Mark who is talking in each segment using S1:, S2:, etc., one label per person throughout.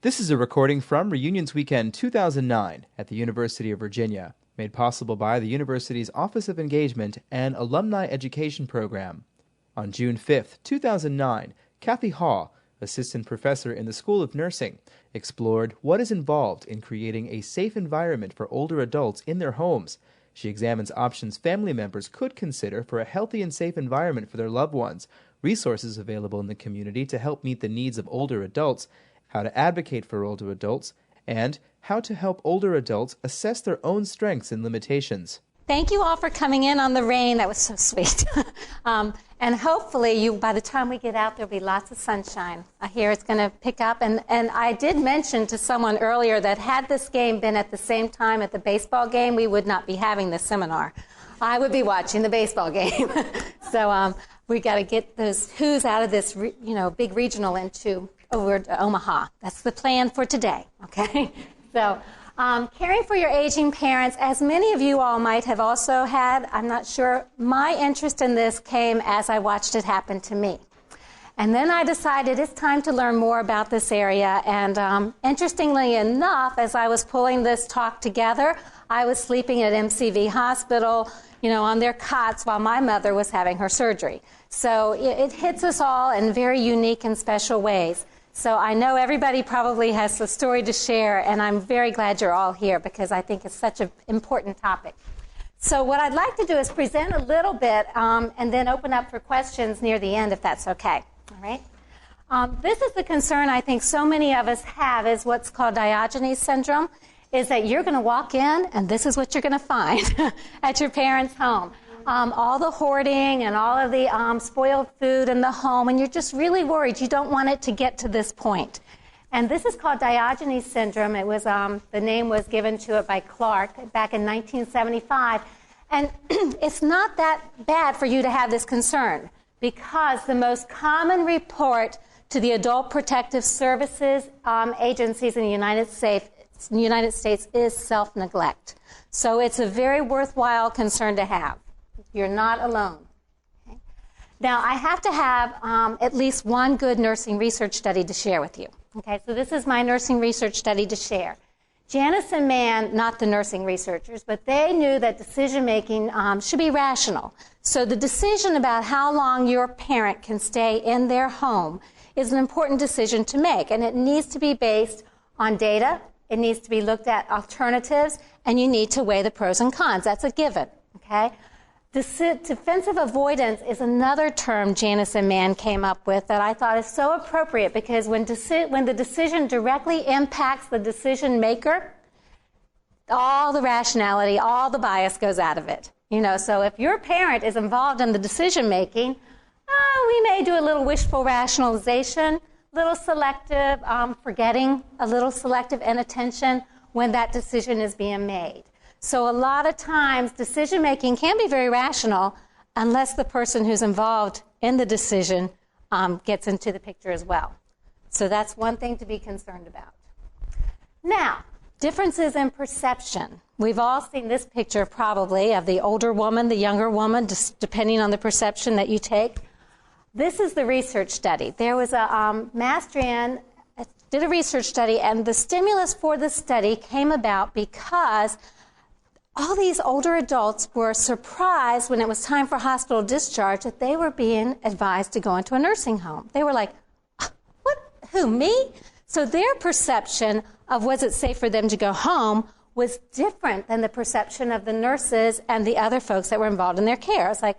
S1: This is a recording from Reunions Weekend 2009 at the University of Virginia, made possible by the university's Office of Engagement and Alumni Education Program. On June 5, 2009, Kathy Haw, assistant professor in the School of Nursing, explored what is involved in creating a safe environment for older adults in their homes. She examines options family members could consider for a healthy and safe environment for their loved ones, resources available in the community to help meet the needs of older adults, how to advocate for older adults, and how to help older adults assess their own strengths and limitations.
S2: Thank you all for coming in on the rain. That was so sweet. And hopefully, by the time we get out, there'll be lots of sunshine. I hear it's going to pick up. And I did mention to someone earlier that had this game been at the same time at the baseball game, we would not be having this seminar. I would be watching the baseball game. So we got to get those Who's out of this, big regional into over to Omaha. That's the plan for today, okay? So caring for your aging parents, as many of you all might have also had, I'm not sure, my interest in this came as I watched it happen to me. And then I decided it's time to learn more about this area. And interestingly enough, as I was pulling this talk together, I was sleeping at MCV Hospital, on their cots while my mother was having her surgery. So it hits us all in very unique and special ways. So I know everybody probably has a story to share, and I'm very glad you're all here because I think it's such an important topic. So what I'd like to do is present a little bit and then open up for questions near the end, if that's okay. All right? This is the concern I think so many of us have, is what's called Diogenes syndrome, is that you're going to walk in and this is what you're going to find at your parents' home. All the hoarding and all of the spoiled food in the home, and you're just really worried. You don't want it to get to this point. And this is called Diogenes syndrome. It was the name was given to it by Clark back in 1975. And it's not that bad for you to have this concern, because the most common report to the Adult Protective Services agencies in the United States is self-neglect. So it's a very worthwhile concern to have. You're not alone. Okay? Now, I have to have at least one good nursing research study to share with you. Okay, so this is my nursing research study to share. Janice and Mann, not the nursing researchers, but they knew that decision-making should be rational. So the decision about how long your parent can stay in their home is an important decision to make, and it needs to be based on data. It needs to be looked at alternatives, and you need to weigh the pros and cons. That's a given. Okay. Defensive avoidance is another term Janice and Mann came up with that I thought is so appropriate, because when the decision directly impacts the decision maker, all the rationality, all the bias goes out of it. So if your parent is involved in the decision making, we may do a little wishful rationalization, a little selective forgetting, a little selective inattention when that decision is being made. So a lot of times, decision-making can be very rational unless the person who's involved in the decision gets into the picture as well. So that's one thing to be concerned about. Now, differences in perception. We've all seen this picture probably of the older woman, the younger woman, just depending on the perception that you take. This is the research study. There was a Mastrian did a research study, and the stimulus for the study came about because all these older adults were surprised when it was time for hospital discharge that they were being advised to go into a nursing home. They were like, what? Who, me? So their perception of was it safe for them to go home was different than the perception of the nurses and the other folks that were involved in their care. It's like,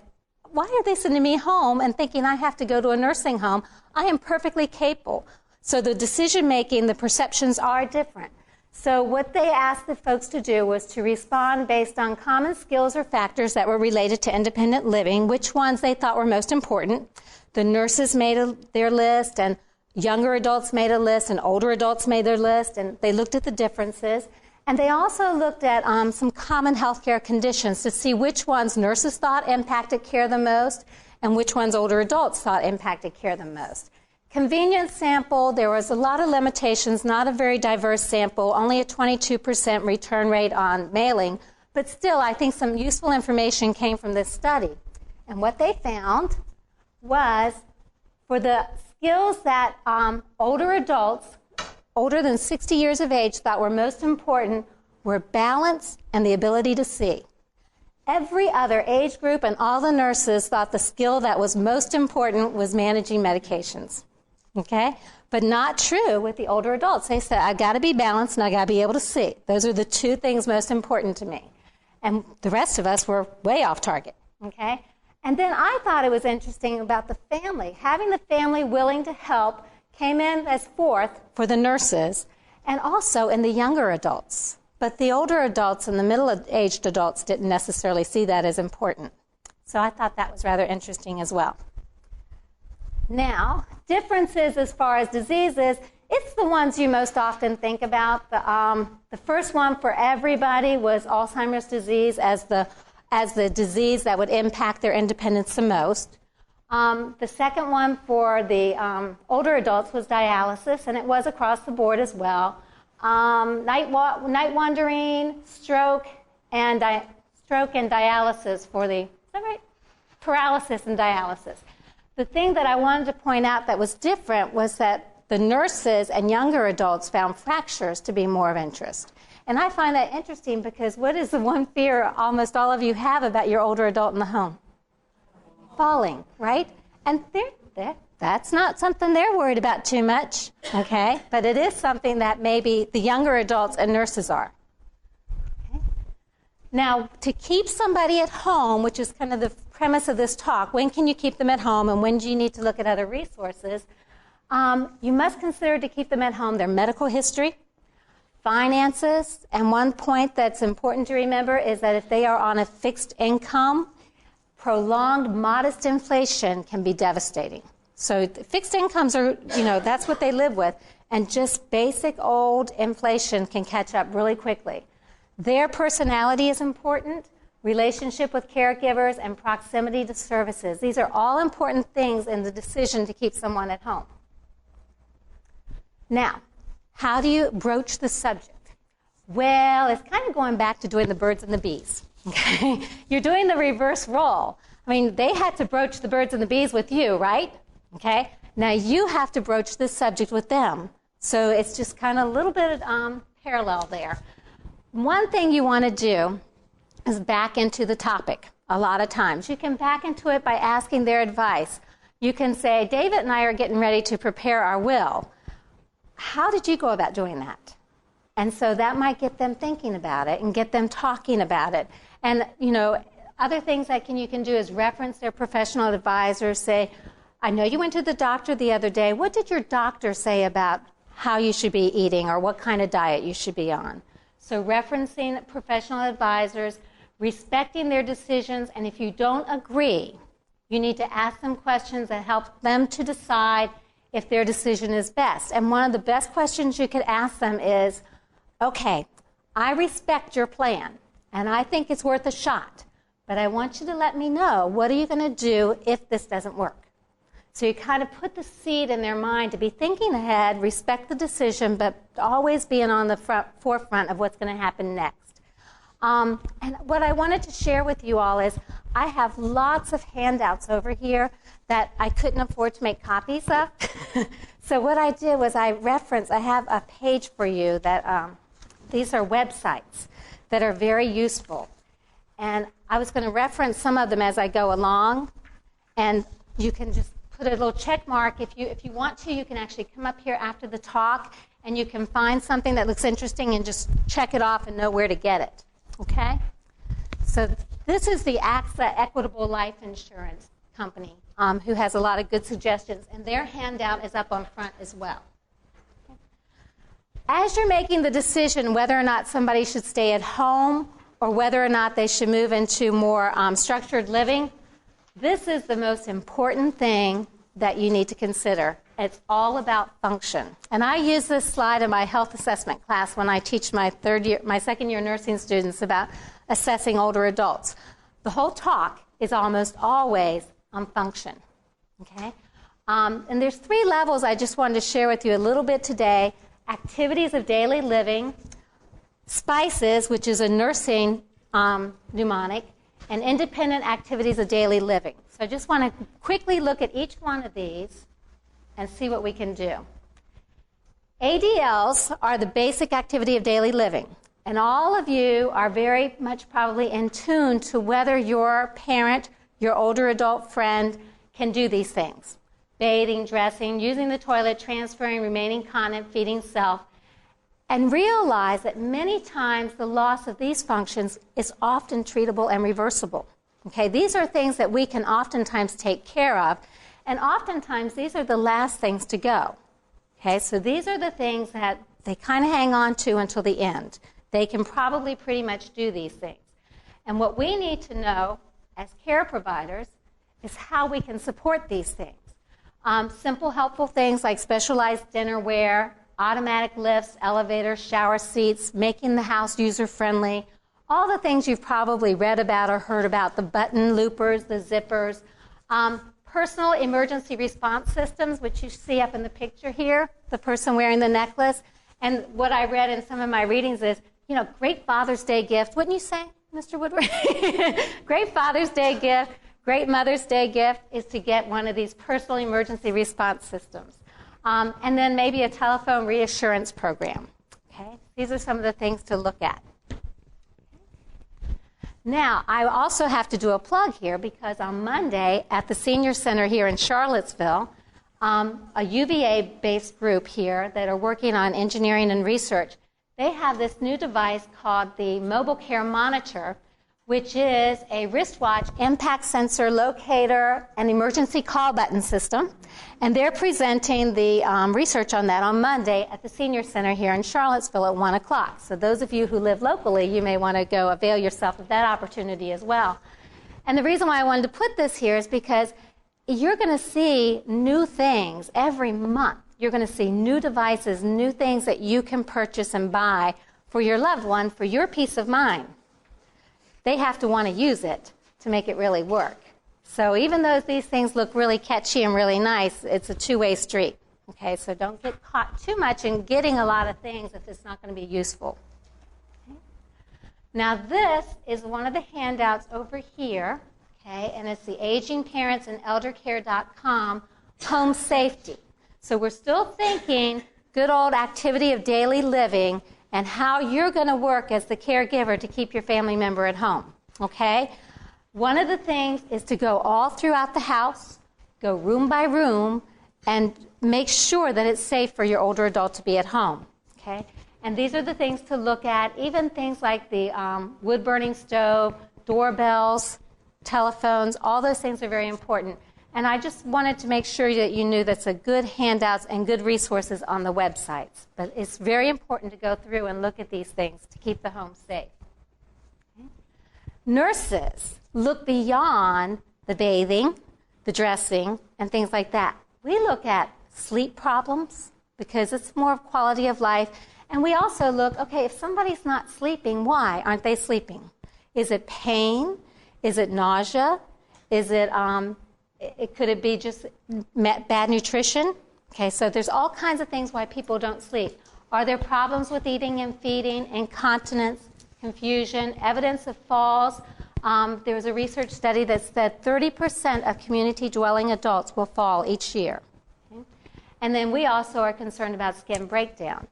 S2: why are they sending me home and thinking I have to go to a nursing home? I am perfectly capable. So the decision-making, the perceptions are different. So what they asked the folks to do was to respond based on common skills or factors that were related to independent living, which ones they thought were most important. The nurses made their list, and younger adults made a list, and older adults made their list, and they looked at the differences. And they also looked at some common healthcare conditions to see which ones nurses thought impacted care the most and which ones older adults thought impacted care the most. Convenience sample, there was a lot of limitations, not a very diverse sample, only a 22% return rate on mailing, but still I think some useful information came from this study. And what they found was for the skills that older adults older than 60 years of age thought were most important were balance and the ability to see. Every other age group and all the nurses thought the skill that was most important was managing medications. Okay? But not true with the older adults. They said, I've got to be balanced and I've got to be able to see. Those are the two things most important to me. And the rest of us were way off target. Okay? And then I thought it was interesting about the family. Having the family willing to help came in as fourth for the nurses and also in the younger adults. But the older adults and the middle-aged adults didn't necessarily see that as important. So I thought that was rather interesting as well. Now, differences as far as diseases, it's the ones you most often think about. The first one for everybody was Alzheimer's disease as the disease that would impact their independence the most. The second one for the older adults was dialysis, and it was across the board as well. Night wandering, stroke, and dialysis for the, is that right? Paralysis and dialysis. The thing that I wanted to point out that was different was that the nurses and younger adults found fractures to be more of interest. And I find that interesting because what is the one fear almost all of you have about your older adult in the home? Falling, right? And that's not something they're worried about too much, okay? But it is something that maybe the younger adults and nurses are. Okay? Now, to keep somebody at home, which is kind of the premise of this talk, when can you keep them at home and when do you need to look at other resources? You must consider to keep them at home their medical history, finances, and one point that's important to remember is that if they are on a fixed income, prolonged modest inflation can be devastating. So fixed incomes are, that's what they live with, and just basic old inflation can catch up really quickly. Their personality is important, relationship with caregivers, and proximity to services. These are all important things in the decision to keep someone at home. Now, how do you broach the subject? Well, it's kind of going back to doing the birds and the bees. Okay? You're doing the reverse role. I mean, they had to broach the birds and the bees with you, right? Okay? Now you have to broach this subject with them. So it's just kind of a little bit parallel there. One thing you want to do is back into the topic a lot of times. You can back into it by asking their advice. You can say, David and I are getting ready to prepare our will. How did you go about doing that? And so that might get them thinking about it and get them talking about it. And, other things that you can do is reference their professional advisors. Say, I know you went to the doctor the other day. What did your doctor say about how you should be eating or what kind of diet you should be on? So referencing professional advisors, respecting their decisions, and if you don't agree, you need to ask them questions that help them to decide if their decision is best. And one of the best questions you could ask them is, okay, I respect your plan, and I think it's worth a shot, but I want you to let me know, what are you going to do if this doesn't work? So you kind of put the seed in their mind to be thinking ahead, respect the decision, but always being on the forefront of what's going to happen next. And what I wanted to share with you all is I have lots of handouts over here that I couldn't afford to make copies of. So what I did was I have a page for you that these are websites that are very useful. And I was going to reference some of them as I go along, and you can just put a little check mark. If you want to, you can actually come up here after the talk, and you can find something that looks interesting and just check it off and know where to get it. Okay? So this is the AXA Equitable Life Insurance Company, who has a lot of good suggestions, and their handout is up on front as well. Okay. As you're making the decision whether or not somebody should stay at home or whether or not they should move into more structured living, this is the most important thing that you need to consider. It's all about function. And I use this slide in my health assessment class when I teach my second-year nursing students about assessing older adults. The whole talk is almost always on function. Okay? And there's 3 levels I just wanted to share with you a little bit today. Activities of daily living, SPICES, which is a nursing mnemonic, and independent activities of daily living. So I just want to quickly look at each one of these and see what we can do. ADLs are the basic activity of daily living. And all of you are very much probably in tune to whether your parent, your older adult friend can do these things. Bathing, dressing, using the toilet, transferring, remaining continent, feeding self. And realize that many times the loss of these functions is often treatable and reversible. Okay, these are things that we can oftentimes take care of, and oftentimes these are the last things to go. Okay, so these are the things that they kind of hang on to until the end. They can probably pretty much do these things. And what we need to know as care providers is how we can support these things. Simple, helpful things like specialized dinnerware, automatic lifts, elevators, shower seats, making the house user-friendly, all the things you've probably read about or heard about, the button loopers, the zippers, personal emergency response systems, which you see up in the picture here, the person wearing the necklace. And what I read in some of my readings is, you know, great Father's Day gift. Wouldn't you say, Mr. Woodward? Great Father's Day gift, great Mother's Day gift is to get one of these personal emergency response systems. And then maybe a telephone reassurance program. Okay? These are some of the things to look at. Now, I also have to do a plug here because on Monday at the Senior Center here in Charlottesville, a UVA-based group here that are working on engineering and research, they have this new device called the Mobile Care Monitor, which is a wristwatch, impact sensor locator, and emergency call button system. And they're presenting the research on that on Monday at the Senior Center here in Charlottesville at 1 o'clock. So those of you who live locally, you may want to go avail yourself of that opportunity as well. And the reason why I wanted to put this here is because you're going to see new things every month. You're going to see new devices, new things that you can purchase and buy for your loved one, for your peace of mind. They have to want to use it to make it really work. So even though these things look really catchy and really nice, it's a two-way street. Okay, so don't get caught too much in getting a lot of things if it's not going to be useful. Okay. Now this is one of the handouts over here, okay, and it's the Aging Parents and ElderCare.com Home Safety. So we're still thinking good old activity of daily living and how you're going to work as the caregiver to keep your family member at home, okay? One of the things is to go all throughout the house, go room by room, and make sure that it's safe for your older adult to be at home, okay? And these are the things to look at, even things like the wood-burning stove, doorbells, telephones, all those things are very important. And I just wanted to make sure that you knew that's a good handouts and good resources on the websites. But it's very important to go through and look at these things to keep the home safe. Okay. Nurses look beyond the bathing, the dressing, and things like that. We look at sleep problems because it's more of quality of life. And we also look, okay, if somebody's not sleeping, why aren't they sleeping? Is it pain? Is it nausea? Is it... could it be just bad nutrition? Okay, so there's all kinds of things why people don't sleep. Are there problems with eating and feeding, incontinence, confusion, evidence of falls? There was a research study that said 30% of community-dwelling adults will fall each year. Okay? And then we also are concerned about skin breakdown.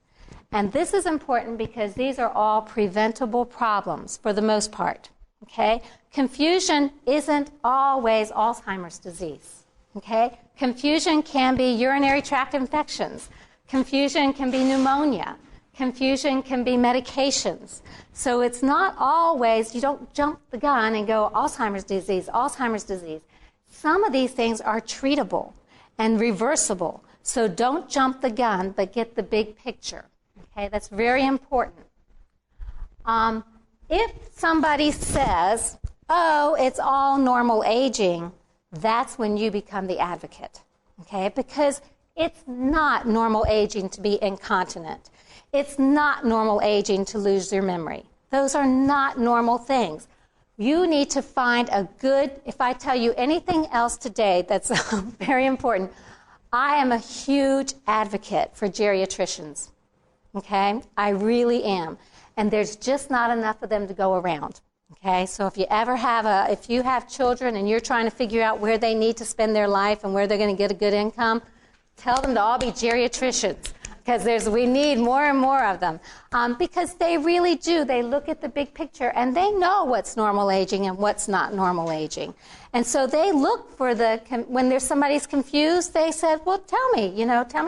S2: And this is important because these are all preventable problems for the most part. Okay? Confusion isn't always Alzheimer's disease. Okay? Confusion can be urinary tract infections. Confusion can be pneumonia. Confusion can be medications. So it's not always, you don't jump the gun and go Alzheimer's disease, Alzheimer's disease. Some of these things are treatable and reversible. So don't jump the gun, but get the big picture. Okay? That's very important. If somebody says, oh, it's all normal aging, that's when you become the advocate, okay? Because it's not normal aging to be incontinent. It's not normal aging to lose your memory. Those are not normal things. You need to find a good, if I tell you anything else today that's very important, I am a huge advocate for geriatricians, okay? I really am. And there's just not enough of them to go around. Okay, so if you ever if you have children and you're trying to figure out where they need to spend their life and where they're going to get a good income, tell them to all be geriatricians. because we need more and more of them, because they really do. They look at the big picture, and they know what's normal aging and what's not normal aging. And so they look for when there's somebody's confused, they said, well, tell me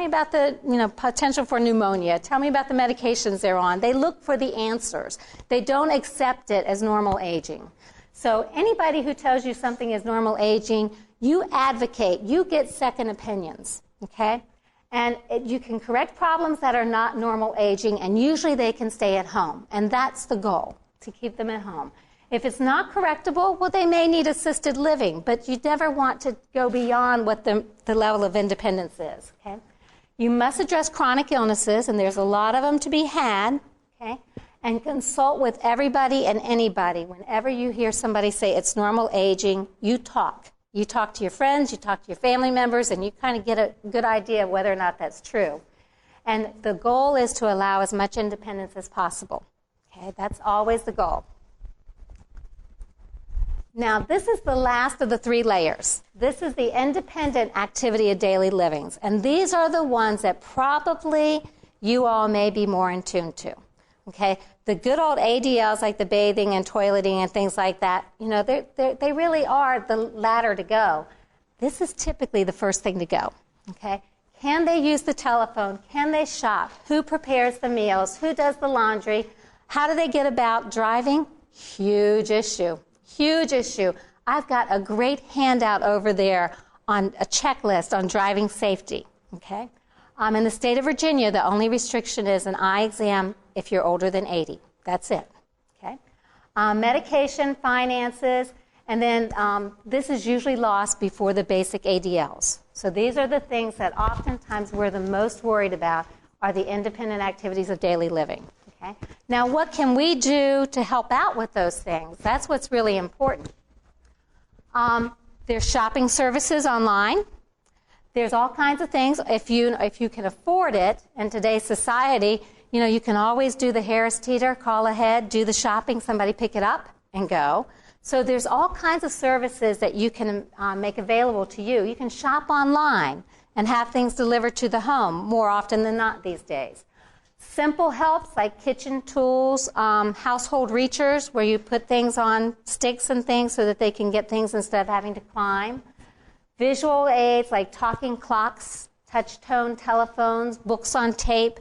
S2: about the, potential for pneumonia. Tell me about the medications they're on. They look for the answers. They don't accept it as normal aging. So anybody who tells you something is normal aging, you advocate. You get second opinions, okay? And you can correct problems that are not normal aging, and usually they can stay at home. And that's the goal, to keep them at home. If it's not correctable, well, they may need assisted living, but you never want to go beyond what the level of independence is, okay? You must address chronic illnesses, and there's a lot of them to be had, okay? And consult with everybody and anybody. Whenever you hear somebody say it's normal aging, you talk. You talk to your friends, you talk to your family members, and you kind of get a good idea of whether or not that's true. And the goal is to allow as much independence as possible. Okay, that's always the goal. Now, this is the last of the 3 layers. This is the independent activity of daily livings. And these are the ones that probably you all may be more in tune to. Okay, the good old ADLs like the bathing and toileting and things like that, they really are the ladder to go. This is typically the first thing to go. Okay, can they use the telephone? Can they shop? Who prepares the meals? Who does the laundry? How do they get about driving? Huge issue. Huge issue. I've got a great handout over there on a checklist on driving safety. Okay, in the state of Virginia, the only restriction is an eye exam if you're older than 80. That's it. Okay. Medication, finances, and then this is usually lost before the basic ADLs. So these are the things that oftentimes we're the most worried about are the independent activities of daily living. Okay. Now, what can we do to help out with those things? That's what's really important. There's shopping services online. There's all kinds of things. If you can afford it in today's society, you can always do the Harris Teeter, call ahead, do the shopping, somebody pick it up, and go. So there's all kinds of services that you can make available to you. You can shop online and have things delivered to the home more often than not these days. Simple helps like kitchen tools, household reachers where you put things on sticks and things so that they can get things instead of having to climb. Visual aids like talking clocks, touch-tone telephones, books on tape.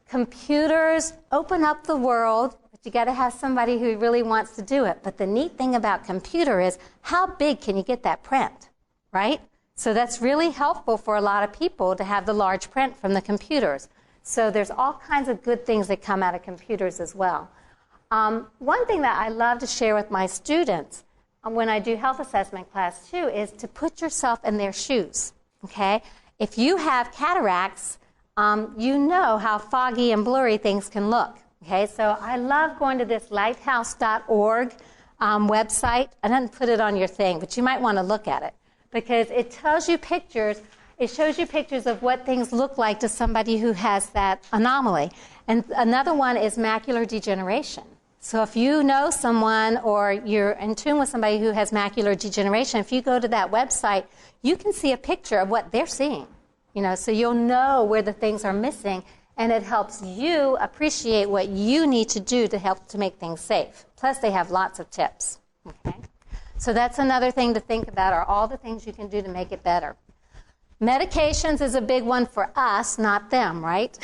S2: Computers open up the world, but you got to have somebody who really wants to do it. But the neat thing about computer is how big can you get that print, right? So that's really helpful for a lot of people to have the large print from the computers. So there's all kinds of good things that come out of computers as well. One thing that I love to share with my students when I do health assessment class too is to put yourself in their shoes, okay? If you have cataracts, you know how foggy and blurry things can look, okay? So I love going to this lighthouse.org website. I didn't put it on your thing, but you might want to look at it because it tells you pictures. It shows you pictures of what things look like to somebody who has that anomaly. And another one is macular degeneration. So if you know someone or you're in tune with somebody who has macular degeneration, if you go to that website, you can see a picture of what they're seeing. So you'll know where the things are missing, and it helps you appreciate what you need to do to help to make things safe. Plus, they have lots of tips. Okay? So that's another thing to think about are all the things you can do to make it better. Medications is a big one for us, not them, right?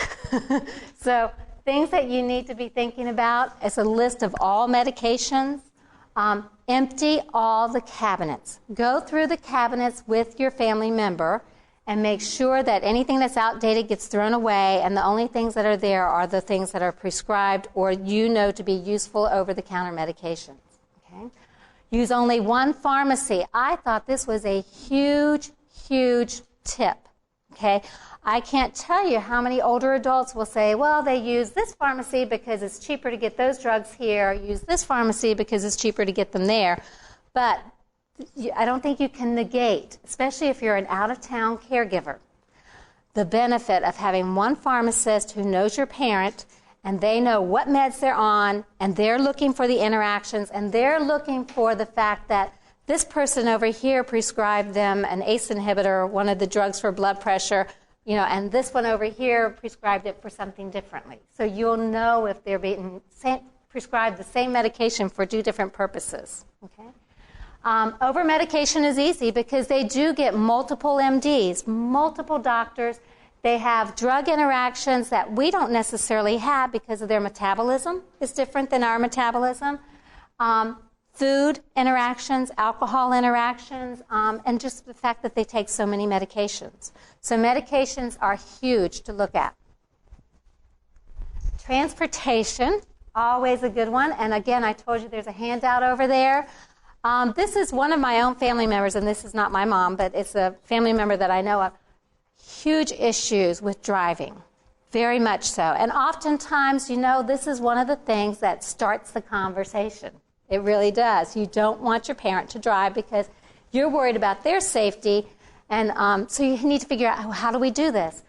S2: So things that you need to be thinking about is a list of all medications. Empty all the cabinets. Go through the cabinets with your family member and make sure that anything that's outdated gets thrown away and the only things that are there are the things that are prescribed or to be useful over-the-counter medications. Okay? Use only one pharmacy. I thought this was a huge, huge tip. Okay? I can't tell you how many older adults will say, well, they use this pharmacy because it's cheaper to get those drugs here, use this pharmacy because it's cheaper to get them there. But I don't think you can negate, especially if you're an out-of-town caregiver, the benefit of having one pharmacist who knows your parent and they know what meds they're on and they're looking for the interactions and they're looking for the fact that this person over here prescribed them an ACE inhibitor, one of the drugs for blood pressure, and this one over here prescribed it for something differently. So you'll know if they're being prescribed the same medication for 2 different purposes. Okay. Over-medication is easy because they do get multiple MDs, multiple doctors. They have drug interactions that we don't necessarily have because of their metabolism is different than our metabolism. Food interactions, alcohol interactions, and just the fact that they take so many medications. So medications are huge to look at. Transportation, always a good one. And again, I told you there's a handout over there. This is one of my own family members, and this is not my mom, but it's a family member that I know of. Huge issues with driving, very much so. And oftentimes, this is one of the things that starts the conversation. It really does. You don't want your parent to drive because you're worried about their safety, and so you need to figure out, how do we do this?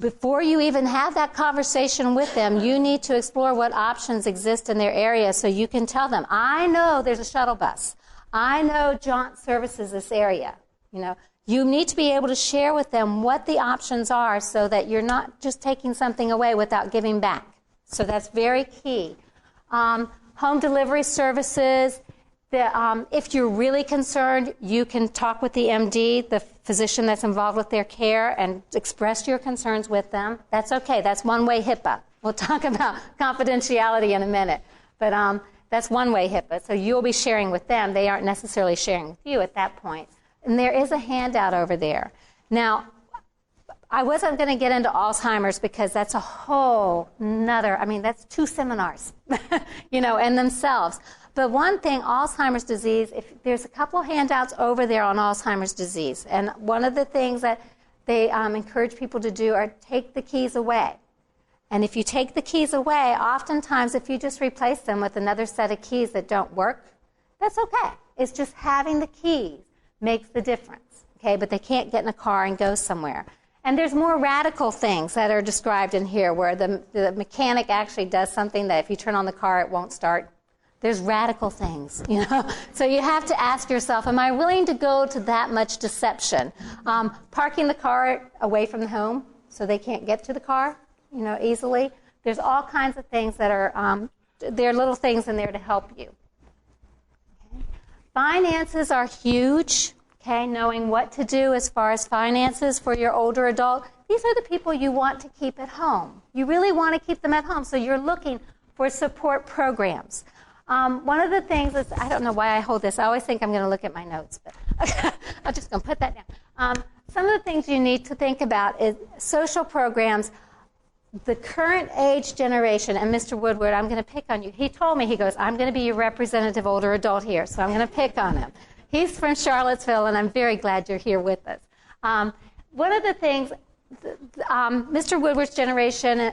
S2: Before you even have that conversation with them, you need to explore what options exist in their area so you can tell them, I know there's a shuttle bus. I know Jaunt services this area. You need to be able to share with them what the options are so that you're not just taking something away without giving back. So that's very key. Home delivery services. If you're really concerned, you can talk with the MD, the physician that's involved with their care, and express your concerns with them. That's okay. That's one-way HIPAA. We'll talk about confidentiality in a minute. But that's one-way HIPAA. So you'll be sharing with them. They aren't necessarily sharing with you at that point. And there is a handout over there. Now, I wasn't going to get into Alzheimer's because that's a whole nother, that's 2 seminars, in themselves. But one thing, Alzheimer's disease, there's a couple of handouts over there on Alzheimer's disease. And one of the things that they encourage people to do are take the keys away. And if you take the keys away, oftentimes if you just replace them with another set of keys that don't work, that's okay. It's just having the keys makes the difference, okay? But they can't get in a car and go somewhere. And there's more radical things that are described in here where the mechanic actually does something that if you turn on the car, it won't start. There's radical things, So you have to ask yourself, am I willing to go to that much deception? Parking the car away from the home so they can't get to the car, easily. There's all kinds of things that are, there are little things in there to help you. Okay. Finances are huge. Okay, knowing what to do as far as finances for your older adult. These are the people you want to keep at home. You really want to keep them at home, so you're looking for support programs. One of the things is, I don't know why I hold this. I always think I'm going to look at my notes, but I'm just going to put that down. Some of the things you need to think about is social programs. The current age generation, and Mr. Woodward, I'm going to pick on you. He told me, he goes, I'm going to be your representative older adult here, so I'm going to pick on him. He's from Charlottesville, and I'm very glad you're here with us. One of the things, Mr. Woodward's generation,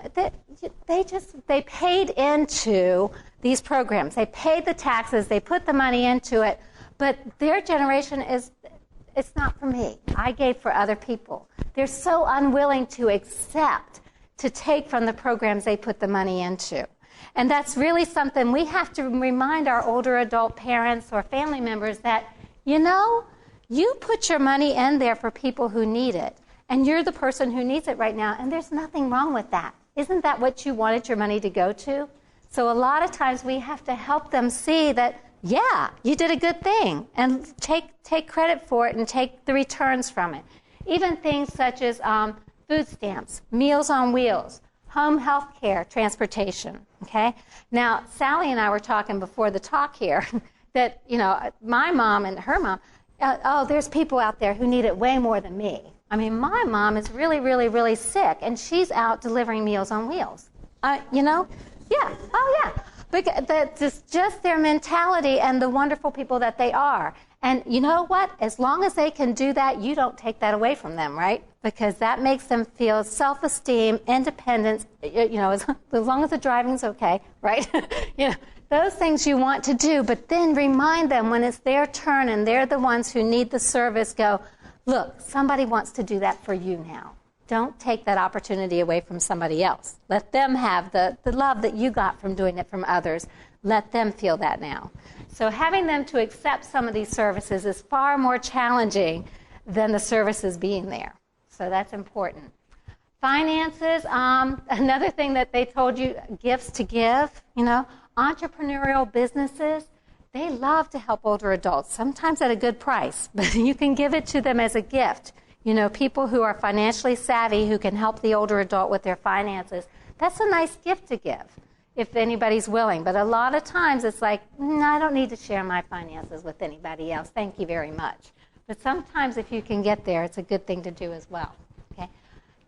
S2: they paid into these programs. They paid the taxes. They put the money into it. But their generation it's not for me. I gave for other people. They're so unwilling to accept, to take from the programs they put the money into. And that's really something we have to remind our older adult parents or family members that, you put your money in there for people who need it, and you're the person who needs it right now, and there's nothing wrong with that. Isn't that what you wanted your money to go to? So a lot of times we have to help them see that, yeah, you did a good thing, and take credit for it and take the returns from it. Even things such as food stamps, Meals on Wheels, home health care, transportation, okay? Now, Sally and I were talking before the talk here that, my mom and her mom, there's people out there who need it way more than me. My mom is really, really, really sick, and she's out delivering Meals on Wheels. Yeah, oh yeah. Because that's just their mentality and the wonderful people that they are. And you know what? As long as they can do that, you don't take that away from them, right? Because that makes them feel self-esteem, independence, as long as the driving's okay, right? Those things you want to do, but then remind them when it's their turn and they're the ones who need the service, go, look, somebody wants to do that for you now. Don't take that opportunity away from somebody else. Let them have the love that you got from doing it from others. Let them feel that now. So having them to accept some of these services is far more challenging than the services being there. So that's important. Finances, another thing that they told you, gifts to give, entrepreneurial businesses, they love to help older adults, sometimes at a good price, but you can give it to them as a gift. People who are financially savvy who can help the older adult with their finances, that's a nice gift to give if anybody's willing. But a lot of times it's like, I don't need to share my finances with anybody else. Thank you very much. But sometimes if you can get there, it's a good thing to do as well. Okay.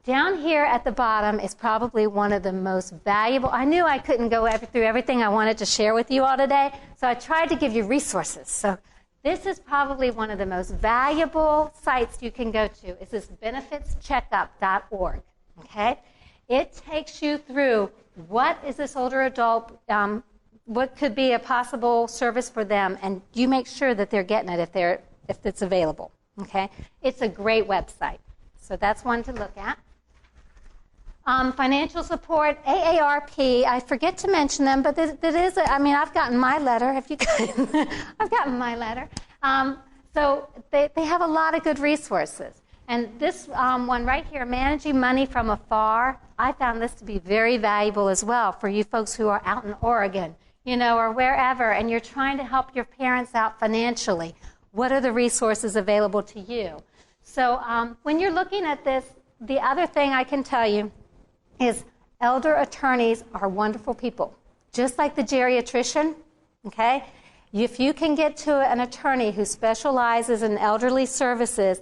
S2: Down here at the bottom is probably one of the most valuable. I knew I couldn't go through everything I wanted to share with you all today, so I tried to give you resources. So this is probably one of the most valuable sites you can go to. It's this benefitscheckup.org. Okay? It takes you through what is this older adult, what could be a possible service for them, and you make sure that they're getting it if it's available. Okay? It's a great website. So that's one to look at. Financial support, AARP, I forget to mention them, but I've gotten my letter. Have you guys? I've gotten my letter. So they have a lot of good resources. And this one right here, Managing Money from Afar, I found this to be very valuable as well for you folks who are out in Oregon, or wherever, and you're trying to help your parents out financially. What are the resources available to you? So when you're looking at this, the other thing I can tell you is elder attorneys are wonderful people. Just like the geriatrician, okay? If you can get to an attorney who specializes in elderly services,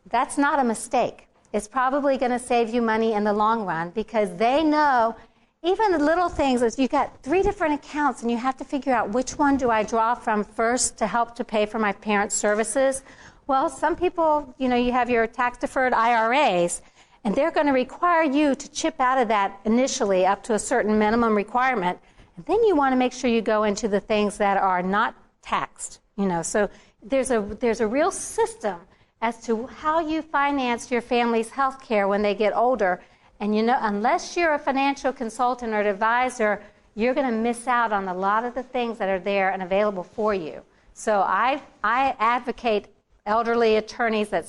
S2: that's not a mistake. It's probably going to save you money in the long run because they know even the little things is you've got 3 different accounts and you have to figure out which one do I draw from first to help to pay for my parents' services. Well, some people, you have your tax-deferred IRAs, and they're going to require you to chip out of that initially up to a certain minimum requirement. And then you want to make sure you go into the things that are not taxed. So there's a real system as to how you finance your family's health care when they get older. And unless you're a financial consultant or an advisor, you're going to miss out on a lot of the things that are there and available for you. So I advocate elderly attorneys that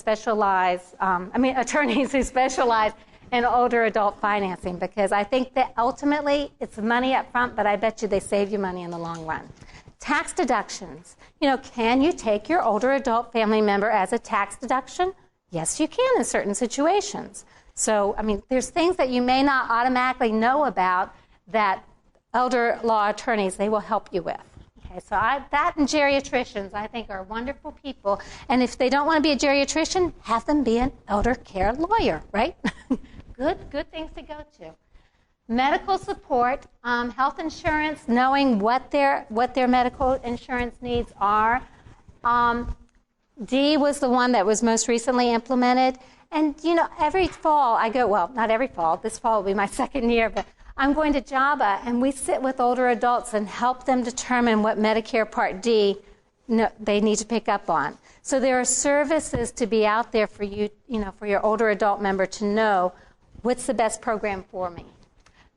S2: attorneys who specialize in older adult financing, because I think that ultimately it's money up front, but I bet you they save you money in the long run. Tax deductions. Can you take your older adult family member as a tax deduction? Yes, you can in certain situations. So, there's things that you may not automatically know about that elder law attorneys, they will help you with. Okay, so that and geriatricians, I think, are wonderful people. And if they don't want to be a geriatrician, have them be an elder care lawyer, right? Good things to go to. Medical support, health insurance, knowing what their medical insurance needs are. D was the one that was most recently implemented. And, every fall I go, well, not every fall. This fall will be my second year, but I'm going to JABA, and we sit with older adults and help them determine what Medicare Part D they need to pick up on. So there are services to be out there for you, for your older adult member to know what's the best program for me.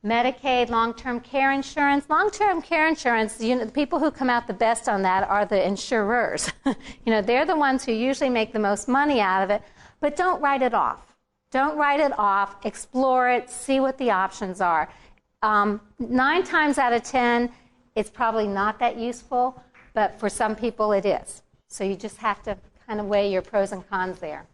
S2: Medicaid, long-term care insurance. Long-term care insurance, the people who come out the best on that are the insurers. They're the ones who usually make the most money out of it, but don't write it off. Don't write it off. Explore it. See what the options are. 9 times out of 10, it's probably not that useful, but for some people it is. So you just have to kind of weigh your pros and cons there.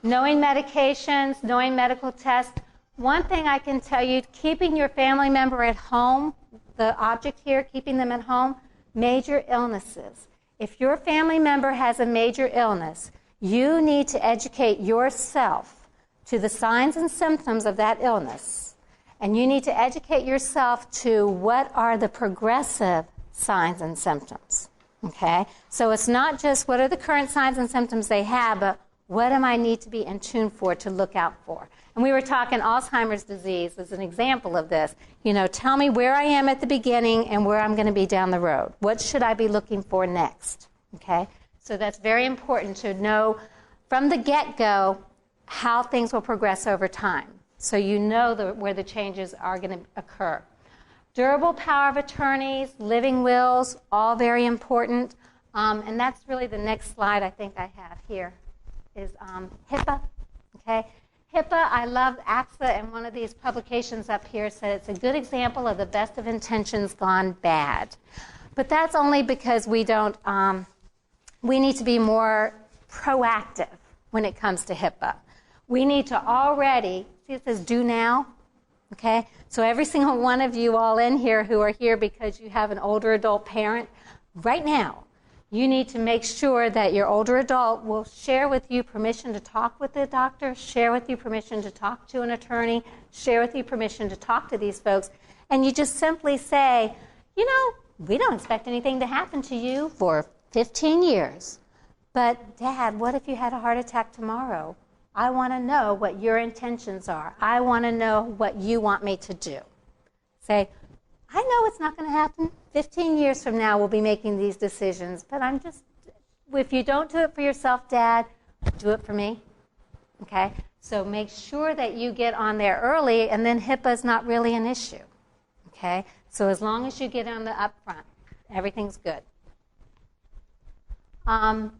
S2: Knowing medications, knowing medical tests. One thing I can tell you, keeping your family member at home, the object here, keeping them at home, major illnesses. If your family member has a major illness, you need to educate yourself to the signs and symptoms of that illness. And you need to educate yourself to what are the progressive signs and symptoms. Okay? So it's not just what are the current signs and symptoms they have, but what am I need to be in tune for to look out for? And we were talking Alzheimer's disease as an example of this. Tell me where I am at the beginning and where I'm going to be down the road. What should I be looking for next? Okay? So that's very important to know from the get-go how things will progress over time. So you know where the changes are going to occur. Durable power of attorneys, living wills, all very important. And that's really the next slide I think I have here is HIPAA. Okay? HIPAA, I love AXA, and one of these publications up here said it's a good example of the best of intentions gone bad. But that's only because we don't, we need to be more proactive when it comes to HIPAA. We need to already, see it says do now, okay? So every single one of you all in here who are here because you have an older adult parent, right now, you need to make sure that your older adult will share with you permission to talk with the doctor, share with you permission to talk to an attorney, share with you permission to talk to these folks, and you just simply say, you know, we don't expect anything to happen to you for 15 years. But, Dad, what if you had a heart attack tomorrow? I want to know what your intentions are. I want to know what you want me to do. Say, I know it's not going to happen. 15 years from now, we'll be making these decisions. But I'm just, if you don't do it for yourself, Dad, do it for me. Okay? So make sure that you get on there early, and then HIPAA is not really an issue. Okay? So as long as you get on the upfront, everything's good.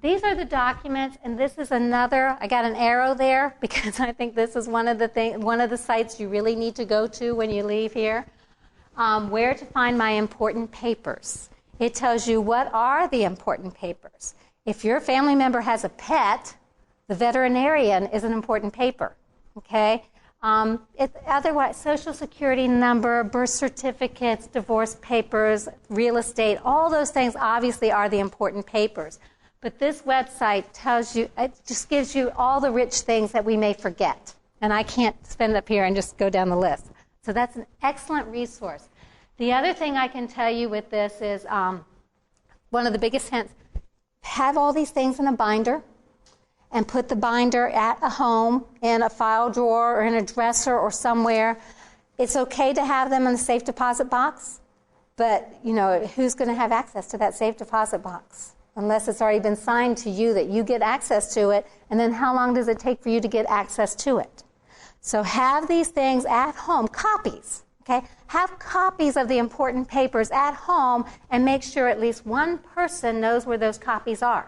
S2: These are the documents, and this is another. I got an arrow there because I think this is one of the sites you really need to go to when you leave here. Where to find my important papers. It tells you what are the important papers. If your family member has a pet, the veterinarian is an important paper. Okay. Otherwise, Social Security number, birth certificates, divorce papers, real estate, all those things obviously are the important papers. But this website tells you, it just gives you all the rich things that we may forget. And I can't spend up here and just go down the list. So that's an excellent resource. The other thing I can tell you with this is one of the biggest hints, have all these things in a binder and put the binder at a home in a file drawer or in a dresser or somewhere. It's okay to have them in the safe deposit box, but, you know, who's going to have access to that safe deposit box? Unless it's already been signed to you that you get access to it, and then how long does it take for you to get access to it? So have these things at home, copies, okay? Have copies of the important papers at home and make sure at least one person knows where those copies are,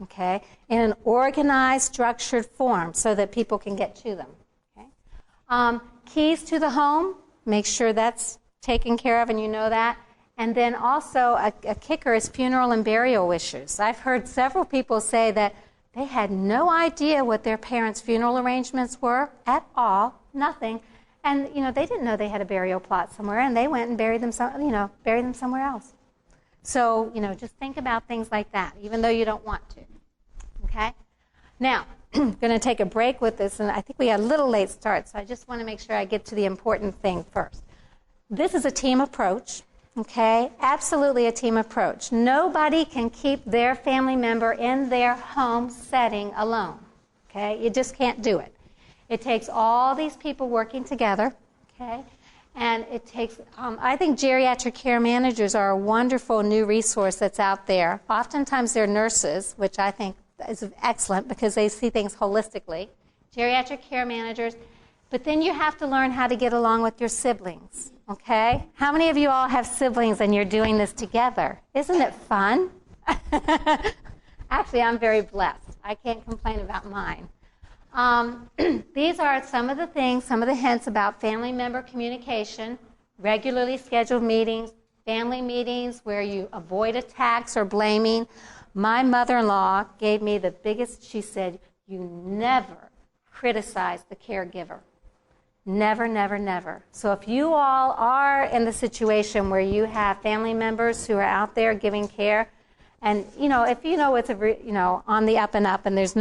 S2: okay? In an organized, structured form so that people can get to them, okay? Keys to the home, make sure that's taken care of and you know that. And then also a kicker is funeral and burial issues. I've heard several people say that they had no idea what their parents' funeral arrangements were at all, nothing. And, you know, they didn't know they had a burial plot somewhere, and they went and buried them somewhere else. So, you know, just think about things like that, even though you don't want to. Okay? Now, I'm going to take a break with this, and I think we had a little late start, so I just want to make sure I get to the important thing first. This is a team approach. Okay, absolutely a team approach. Nobody can keep their family member in their home setting alone. Okay, you just can't do it. It takes all these people working together. Okay, and it takes, I think geriatric care managers are a wonderful new resource that's out there. Oftentimes they're nurses, which I think is excellent because they see things holistically. Geriatric care managers. But then you have to learn how to get along with your siblings, okay? How many of you all have siblings and you're doing this together? Isn't it fun? Actually, I'm very blessed. I can't complain about mine. These are some of the things, some of the hints about family member communication, regularly scheduled meetings, family meetings where you avoid attacks or blaming. My mother-in-law gave me the biggest, she said, you never criticize the caregiver. Never, never, never. So if you all are in the situation where you have family members who are out there giving care, and you know, if you know it's on the up and up, and there's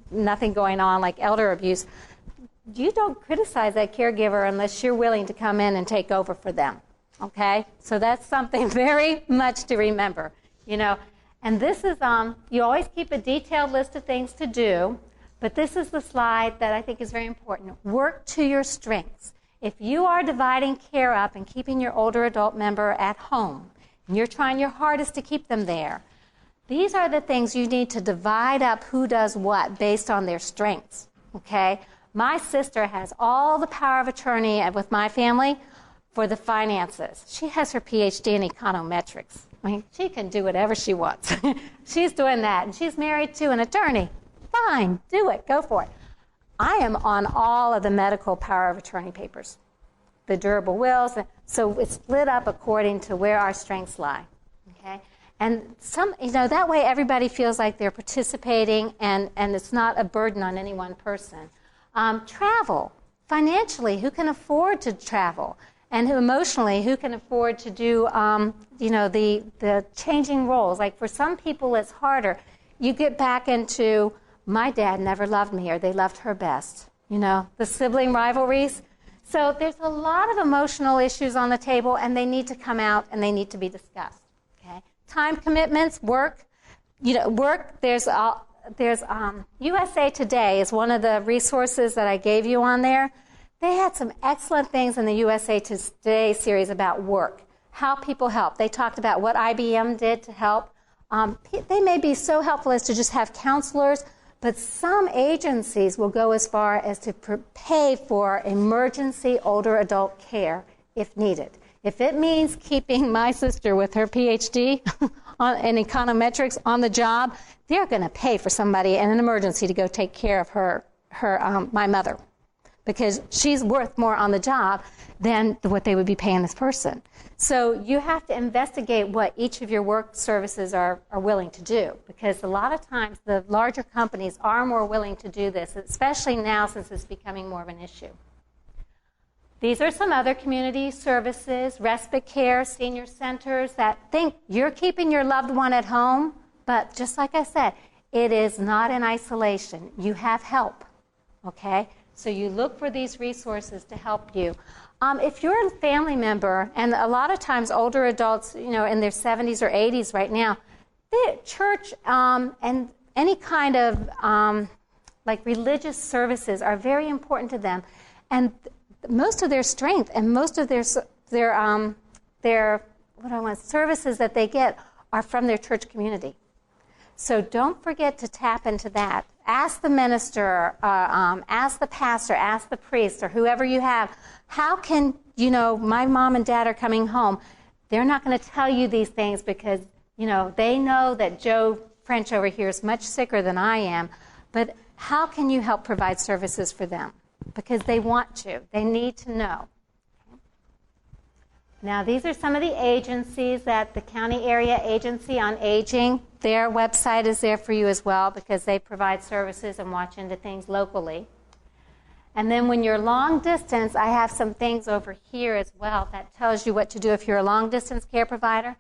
S2: nothing going on like elder abuse, you don't criticize that caregiver unless you're willing to come in and take over for them. Okay, so that's something very much to remember. You know, and this is you always keep a detailed list of things to do. But this is the slide that I think is very important. Work to your strengths. If you are dividing care up and keeping your older adult member at home, and you're trying your hardest to keep them there, these are the things you need to divide up who does what based on their strengths, okay? My sister has all the power of attorney with my family for the finances. She has her PhD in econometrics. I mean, she can do whatever she wants. She's doing that, and she's married to an attorney. Fine, do it, go for it. I am on all of the medical power of attorney papers, the durable wills. So it's split up according to where our strengths lie. Okay? And that way everybody feels like they're participating and it's not a burden on any one person. Travel. Financially, who can afford to travel? And emotionally, who can afford to do, the changing roles? Like for some people, it's harder. You get back into, my dad never loved me, or they loved her best. The sibling rivalries. So there's a lot of emotional issues on the table, and they need to come out and they need to be discussed. Okay. Time commitments, work. Work. There's USA Today is one of the resources that I gave you on there. They had some excellent things in the USA Today series about work, how people help. They talked about what IBM did to help. They may be so helpful as to just have counselors, but some agencies will go as far as to pay for emergency older adult care if needed. If it means keeping my sister with her PhD in econometrics on the job, they're going to pay for somebody in an emergency to go take care of my mother, because she's worth more on the job than what they would be paying this person. So you have to investigate what each of your work services are willing to do, because a lot of times the larger companies are more willing to do this, especially now since it's becoming more of an issue. These are some other community services, respite care, senior centers that think you're keeping your loved one at home, but just like I said, it is not in isolation. You have help, okay? So you look for these resources to help you. If you're a family member, and a lot of times older adults, in their 70s or 80s right now, the church and any kind of religious services are very important to them. And most of their strength and most of their services that they get are from their church community. So don't forget to tap into that. Ask the minister, ask the pastor, ask the priest, or whoever you have, how can, my mom and dad are coming home. They're not going to tell you these things because, they know that Joe French over here is much sicker than I am, but how can you help provide services for them? Because they want to. They need to know. Now, these are some of the agencies that the County Area Agency on Aging, their website is there for you as well because they provide services and watch into things locally. And then when you're long distance, I have some things over here as well that tells you what to do if you're a long distance care provider.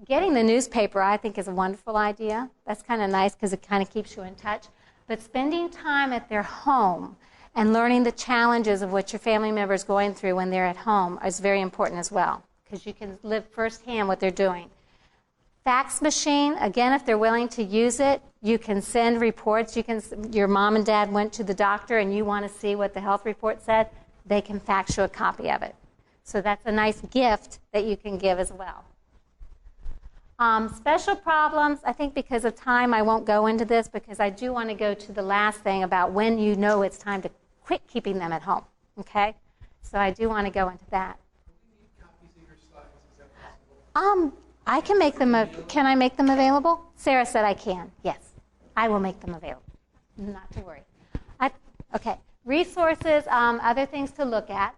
S2: Getting the newspaper, I think, is a wonderful idea. That's kind of nice because it kind of keeps you in touch. But spending time at their home and learning the challenges of what your family member is going through when they're at home is very important as well, because you can live firsthand what they're doing. Fax machine, again, if they're willing to use it, you can send reports. Your mom and dad went to the doctor and you want to see what the health report said, they can fax you a copy of it. So that's a nice gift that you can give as well. Special problems, I think because of time I won't go into this because I do want to go to the last thing about when you know it's time to quit keeping them at home, okay? So I do want to go into that. I can make them, can I make them available? Sarah said I can, yes. I will make them available, not to worry. Okay, resources, other things to look at.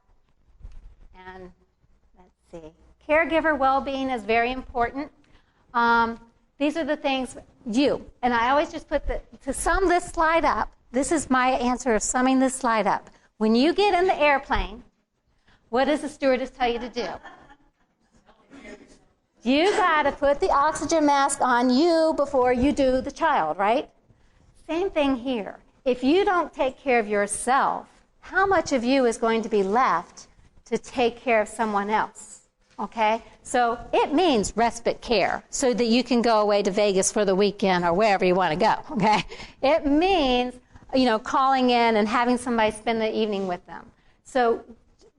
S2: And let's see. Caregiver well-being is very important. These are the things and I always just put to sum this slide up, this is my answer of summing this slide up. When you get in the airplane, what does the stewardess tell you to do? You got to put the oxygen mask on you before you do the child, right? Same thing here. If you don't take care of yourself, how much of you is going to be left to take care of someone else? Okay? So it means respite care so that you can go away to Vegas for the weekend or wherever you want to go, okay? It means, calling in and having somebody spend the evening with them. So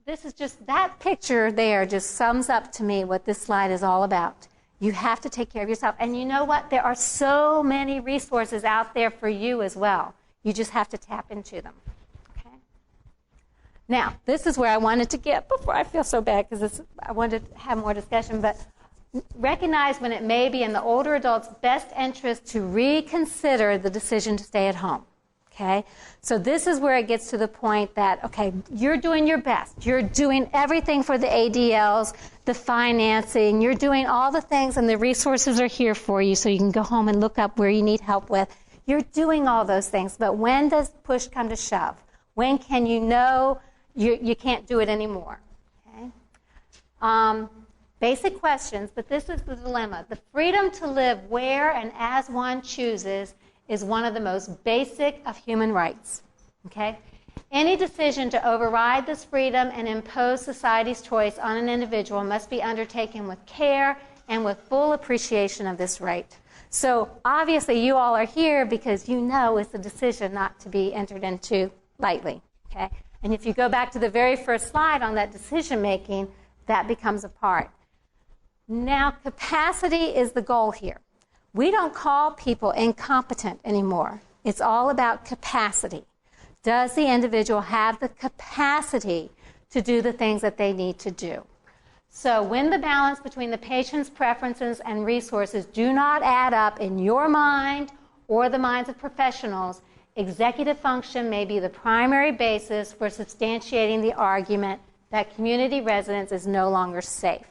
S2: this is just, that picture there just sums up to me what this slide is all about. You have to take care of yourself. And you know what? There are so many resources out there for you as well. You just have to tap into them. Okay? Now, this is where I wanted to get before I feel so bad because I wanted to have more discussion. But recognize when it may be in the older adult's best interest to reconsider the decision to stay at home. Okay? So this is where it gets to the point that, okay, you're doing your best. You're doing everything for the ADLs, the financing. You're doing all the things, and the resources are here for you so you can go home and look up where you need help with. You're doing all those things. But when does push come to shove? When can you know you can't do it anymore? Okay? Basic questions, but this is the dilemma. The freedom to live where and as one chooses is one of the most basic of human rights. Okay? Any decision to override this freedom and impose society's choice on an individual must be undertaken with care and with full appreciation of this right. So obviously you all are here because you know it's a decision not to be entered into lightly. Okay? And if you go back to the very first slide on that decision making, that becomes a part. Now, capacity is the goal here. We don't call people incompetent anymore. It's all about capacity. Does the individual have the capacity to do the things that they need to do? So when the balance between the patient's preferences and resources do not add up in your mind or the minds of professionals, executive function may be the primary basis for substantiating the argument that community residence is no longer safe.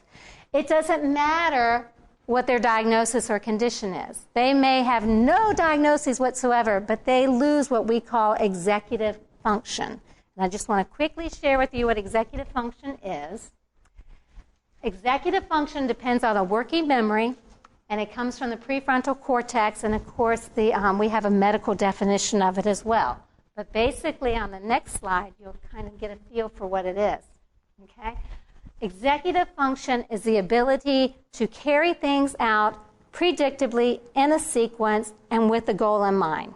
S2: It doesn't matter what their diagnosis or condition is. They may have no diagnosis whatsoever, but they lose what we call executive function. And I just want to quickly share with you what executive function is. Executive function depends on a working memory, and it comes from the prefrontal cortex, and of course we have a medical definition of it as well. But basically on the next slide, you'll kind of get a feel for what it is. Okay? Executive function is the ability to carry things out predictably in a sequence and with the goal in mind.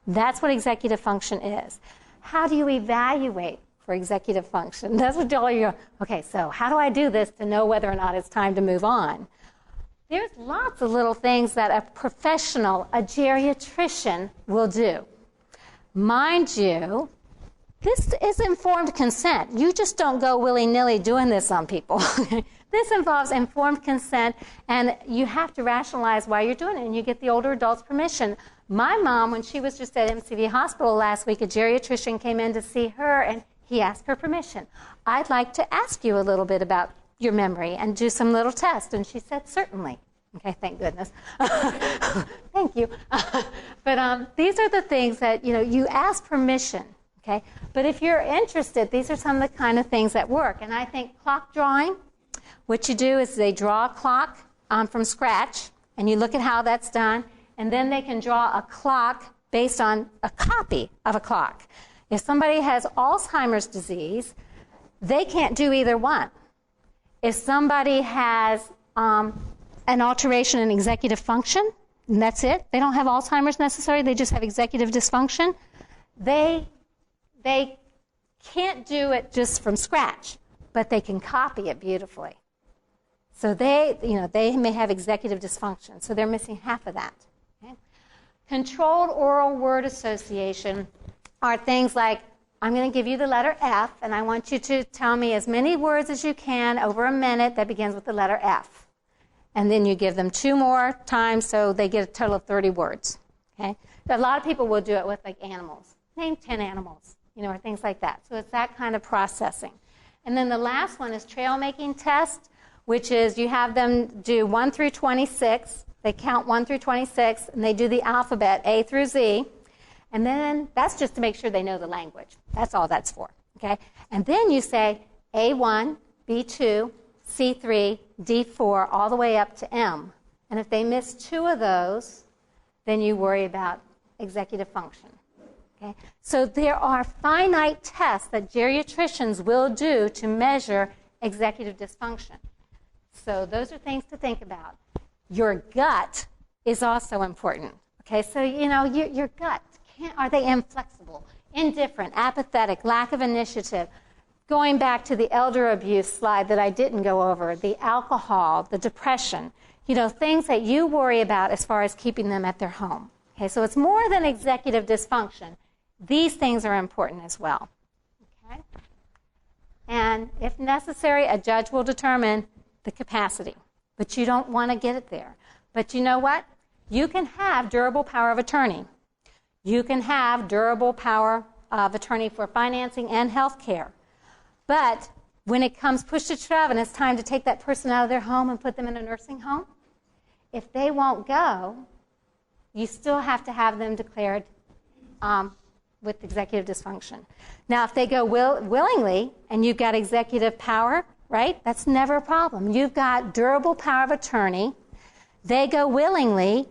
S2: That's what executive function is. How do you evaluate for executive function? That's what all you go, okay, so how do I do this to know whether or not it's time to move on? There's lots of little things that a professional, a geriatrician, will do. Mind you, this is informed consent. You just don't go willy-nilly doing this on people. This involves informed consent, and you have to rationalize why you're doing it, and you get the older adult's permission. My mom, when she was just at MCV Hospital last week, a geriatrician came in to see her, and he asked her permission. I'd like to ask you a little bit about your memory and do some little tests. And she said, certainly. Okay, thank goodness. Thank you. But these are the things that, you ask permission. Okay? But if you're interested, these are some of the kind of things that work. And I think clock drawing, what you do is they draw a clock from scratch, and you look at how that's done, and then they can draw a clock based on a copy of a clock. If somebody has Alzheimer's disease, they can't do either one. If somebody has an alteration in executive function, and that's it, they don't have Alzheimer's necessarily, they just have executive dysfunction, they can't do it just from scratch, but they can copy it beautifully. So they may have executive dysfunction, so they're missing half of that. Okay? Controlled oral word association are things like, I'm going to give you the letter F, and I want you to tell me as many words as you can over a minute that begins with the letter F. And then you give them 2 more times, so they get a total of 30 words. Okay? A lot of people will do it with like animals. Name 10 animals. Or things like that. So it's that kind of processing. And then the last one is trail making test, which is you have them do 1 through 26. They count 1 through 26, and they do the alphabet A through Z. And then that's just to make sure they know the language. That's all that's for. Okay? And then you say A1, B2, C3, D4, all the way up to M. And if they miss 2 of those, then you worry about executive function. Okay? So there are finite tests that geriatricians will do to measure executive dysfunction. So those are things to think about. Your gut is also important. Okay, so your gut, are they inflexible, indifferent, apathetic, lack of initiative? Going back to the elder abuse slide that I didn't go over, the alcohol, the depression, things that you worry about as far as keeping them at their home. Okay, so it's more than executive dysfunction. These things are important as well. Okay? And if necessary, a judge will determine the capacity. But you don't want to get it there. But you know what? You can have durable power of attorney. You can have durable power of attorney for financing and health care. But when it comes push to shove and it's time to take that person out of their home and put them in a nursing home, if they won't go, you still have to have them declared with executive dysfunction. Now, if they go willingly and you've got executive power, right, that's never a problem. You've got durable power of attorney. They go willingly,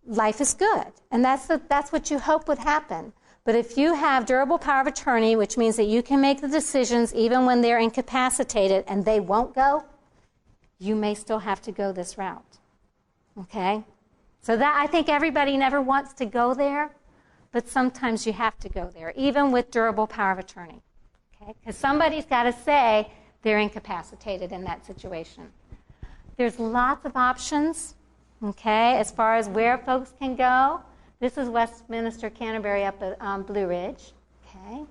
S2: life is good. And that's what you hope would happen. But if you have durable power of attorney, which means that you can make the decisions even when they're incapacitated and they won't go, you may still have to go this route. Okay? So that, I think everybody never wants to go there, but sometimes you have to go there, even with durable power of attorney. Okay? Because somebody's got to say they're incapacitated in that situation. There's lots of options, okay, as far as where folks can go. This is Westminster Canterbury up at Blue Ridge. Okay.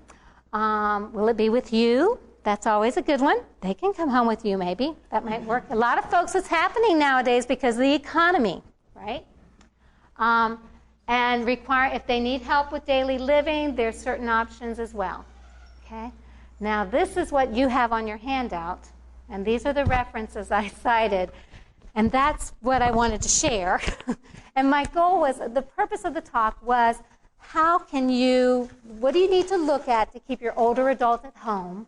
S2: Will it be with you? That's always a good one. They can come home with you, maybe. That might work. A lot of folks, it's happening nowadays because of the economy, right? And require, if they need help with daily living, there's certain options as well. Okay. Now, this is what you have on your handout, and these are the references I cited, and that's what I wanted to share. And my goal was, the purpose of the talk was, what do you need to look at to keep your older adult at home?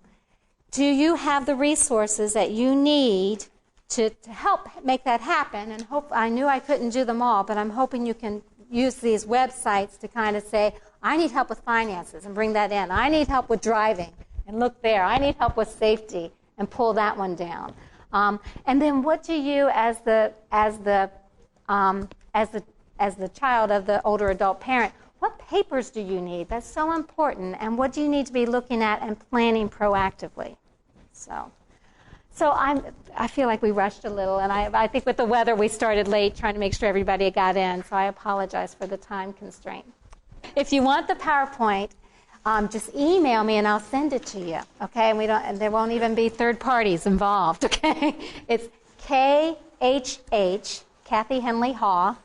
S2: Do you have the resources that you need to help make that happen? And I knew I couldn't do them all, but I'm hoping you can use these websites to kind of say, I need help with finances, and bring that in. I need help with driving, and look there. I need help with safety, and pull that one down. And then what do you, as the child of the older adult parent, what papers do you need? That's so important. And what do you need to be looking at and planning proactively? So I feel like we rushed a little, and I think with the weather we started late trying to make sure everybody got in, so I apologize for the time constraint. If you want the PowerPoint, just email me and I'll send it to you, okay? And there won't even be third parties involved, okay? It's KHH, Kathy Henley Haw,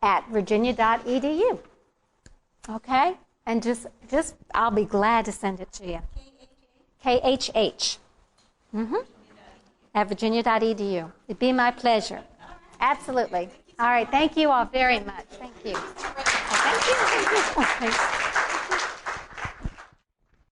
S2: at virginia.edu, okay? And just I'll be glad to send it to you. KHH. At virginia.edu. It'd be my pleasure. Absolutely. All right. Thank you all very much. Thank you. Thank you.